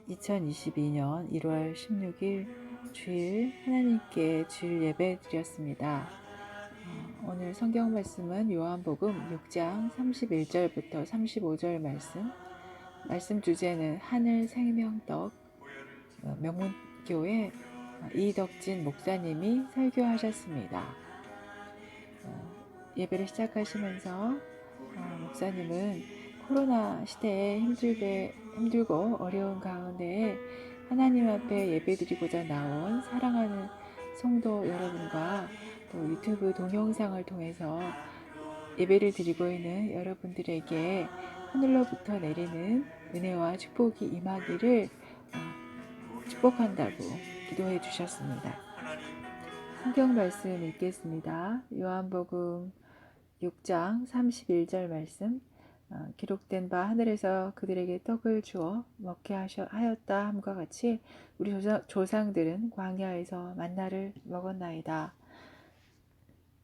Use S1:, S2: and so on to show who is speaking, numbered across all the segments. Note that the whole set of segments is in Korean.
S1: 2022년 1월 16일 주일 하나님께 주일 예배 드렸습니다. 오늘 성경 말씀은 요한복음 6장 31절부터 35절 말씀 주제는 하늘 생명떡, 명문교회 이덕진 목사님이 설교하셨습니다. 예배를 시작하시면서 목사님은 코로나 시대에 힘들고 어려운 가운데 하나님 앞에 예배드리고자 나온 사랑하는 성도 여러분과 또 유튜브 동영상을 통해서 예배를 드리고 있는 여러분들에게 하늘로부터 내리는 은혜와 축복이 임하기를 축복한다고 기도해 주셨습니다. 성경 말씀 읽겠습니다. 요한복음 6장 31절 말씀, 기록된 바 하늘에서 그들에게 떡을 주어 먹게 하였다 함과 같이 우리 조상들은 광야에서 만나를 먹었나이다.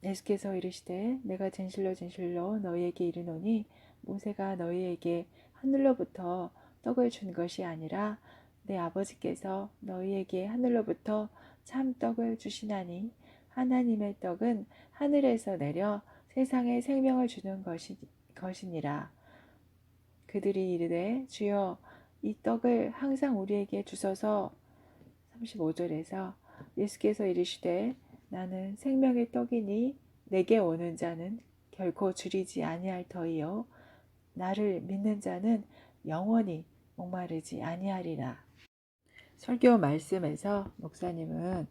S1: 예수께서 이르시되 내가 진실로 너희에게 이르노니 모세가 너희에게 하늘로부터 떡을 준 것이 아니라 내 아버지께서 너희에게 하늘로부터 참 떡을 주시나니 하나님의 떡은 하늘에서 내려 세상에 생명을 주는 것이니라. 그들이 이르되 주여 이 떡을 항상 우리에게 주소서. 35절에서 예수께서 이르시되 나는 생명의 떡이니 내게 오는 자는 결코 줄이지 아니할 터이요 나를 믿는 자는 영원히 목마르지 아니하리라. 설교 말씀에서 목사님은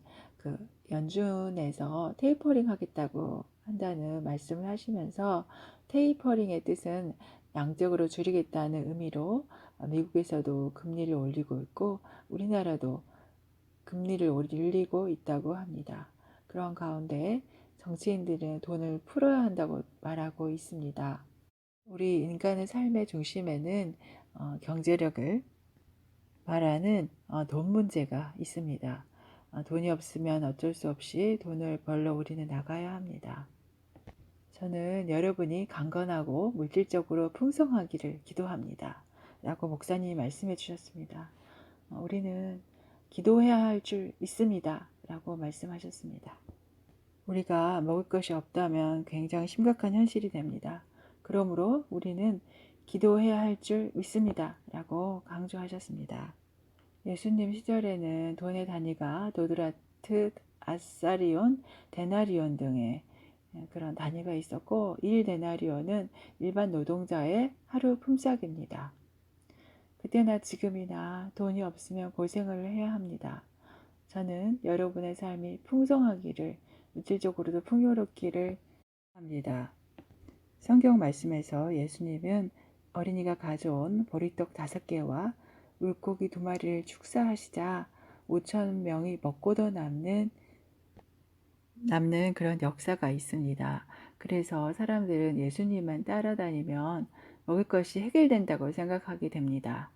S1: 연준에서 테이퍼링 하겠다고 한다는 말씀을 하시면서 테이퍼링의 뜻은 양적으로 줄이겠다는 의미로 미국에서도 금리를 올리고 있고 우리나라도 금리를 올리고 있다고 합니다. 그런 가운데 정치인들은 돈을 풀어야 한다고 말하고 있습니다. 우리 인간의 삶의 중심에는 경제력을 말하는 돈 문제가 있습니다. 돈이 없으면 어쩔 수 없이 돈을 벌러 우리는 나가야 합니다. 저는 여러분이 강건하고 물질적으로 풍성하기를 기도합니다. 라고 목사님이 말씀해 주셨습니다. 우리는 기도해야 할 줄 믿습니다. 라고 말씀하셨습니다. 우리가 먹을 것이 없다면 굉장히 심각한 현실이 됩니다. 그러므로 우리는 기도해야 할 줄 믿습니다. 라고 강조하셨습니다. 예수님 시절에는 돈의 단위가 도드라트, 아사리온, 데나리온 등의 그런 단위가 있었고 1데나리온은 일반 노동자의 하루 품삯입니다. 그때나 지금이나 돈이 없으면 고생을 해야 합니다. 저는 여러분의 삶이 풍성하기를, 물질적으로도 풍요롭기를 합니다. 성경 말씀에서 예수님은 어린이가 가져온 보리떡 5개와 물고기 2마리를 축사하시자 5,000명이 먹고도 남는 그런 역사가 있습니다. 그래서 사람들은 예수님만 따라다니면 먹을 것이 해결된다고 생각하게 됩니다.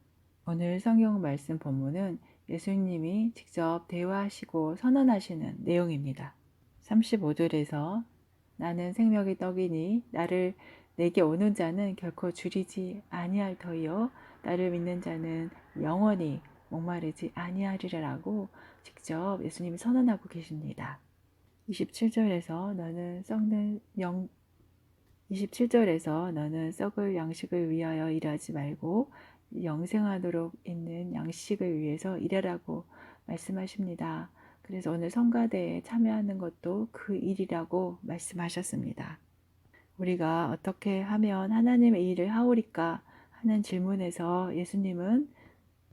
S1: 오늘 성경 말씀 본문은 예수님이 직접 대화하시고 선언하시는 내용입니다. 35절에서 나는 생명의 떡이니 내게 오는 자는 결코 줄이지 아니할 터이요 나를 믿는 자는 영원히 목마르지 아니하리라고 직접 예수님이 선언하고 계십니다. 27절에서 너는 썩을 양식을 위하여 일하지 말고 영생하도록 있는 양식을 위해서 일하라고 말씀하십니다. 그래서 오늘 성가대에 참여하는 것도 그 일이라고 말씀하셨습니다. 우리가 어떻게 하면 하나님의 일을 하오리까 하는 질문에서 예수님은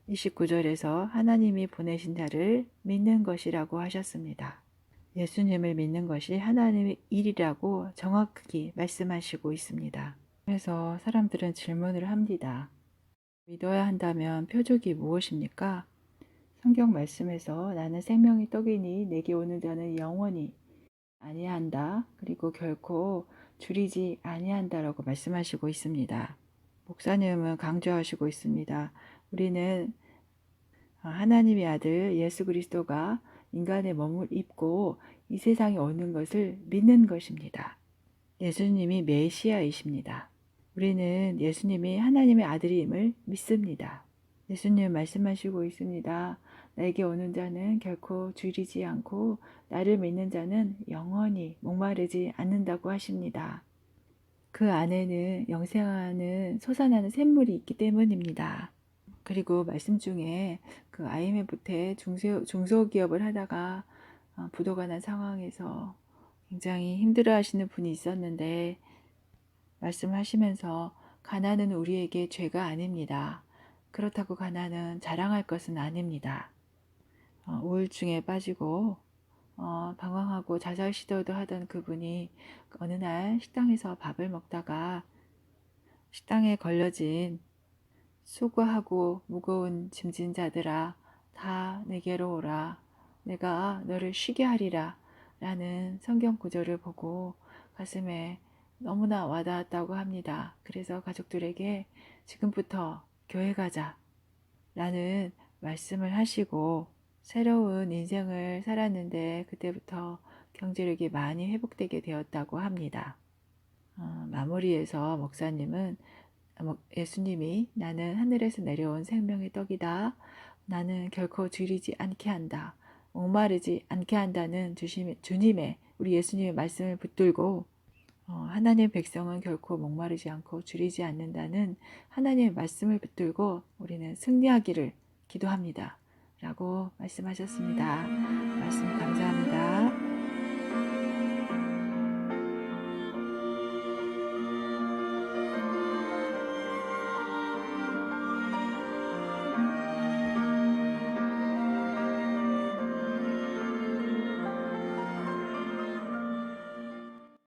S1: 29절에서 하나님이 보내신 자를 믿는 것이라고 하셨습니다. 예수님을 믿는 것이 하나님의 일이라고 정확히 말씀하시고 있습니다. 그래서 사람들은 질문을 합니다. 믿어야 한다면 표적이 무엇입니까? 성경 말씀에서 나는 생명의 떡이니 내게 오는 자는 영원히 아니한다. 그리고 결코 줄이지 아니한다라고 말씀하시고 있습니다. 목사님은 강조하시고 있습니다. 우리는 하나님의 아들 예수 그리스도가 인간의 몸을 입고 이 세상에 오는 것을 믿는 것입니다. 예수님이 메시아이십니다. 우리는 예수님이 하나님의 아들임을 믿습니다. 예수님 말씀하시고 있습니다. 나에게 오는 자는 결코 줄이지 않고 나를 믿는 자는 영원히 목마르지 않는다고 하십니다. 그 안에는 영생하는 솟아나는 샘물이 있기 때문입니다. 그리고 말씀 중에 그 IMF 때 중소기업을 하다가 부도가 난 상황에서 굉장히 힘들어 하시는 분이 있었는데 말씀하시면서 가난은 우리에게 죄가 아닙니다. 그렇다고 가난은 자랑할 것은 아닙니다. 우울증에 빠지고 방황하고 자살 시도도 하던 그분이 어느 날 식당에서 밥을 먹다가 식당에 걸려진 수고하고 무거운 짐진 자들아 다 내게로 오라 내가 너를 쉬게 하리라 라는 성경 구절을 보고 가슴에 너무나 와닿았다고 합니다. 그래서 가족들에게 지금부터 교회 가자 라는 말씀을 하시고 새로운 인생을 살았는데 그때부터 경제력이 많이 회복되게 되었다고 합니다. 마무리에서 목사님은 예수님이 나는 하늘에서 내려온 생명의 떡이다. 나는 결코 줄이지 않게 한다. 목마르지 않게 한다는 주님의 우리 예수님의 말씀을 붙들고 하나님의 백성은 결코 목마르지 않고 줄이지 않는다는 하나님의 말씀을 붙들고 우리는 승리하기를 기도합니다. 라고 말씀하셨습니다. 말씀 감사합니다.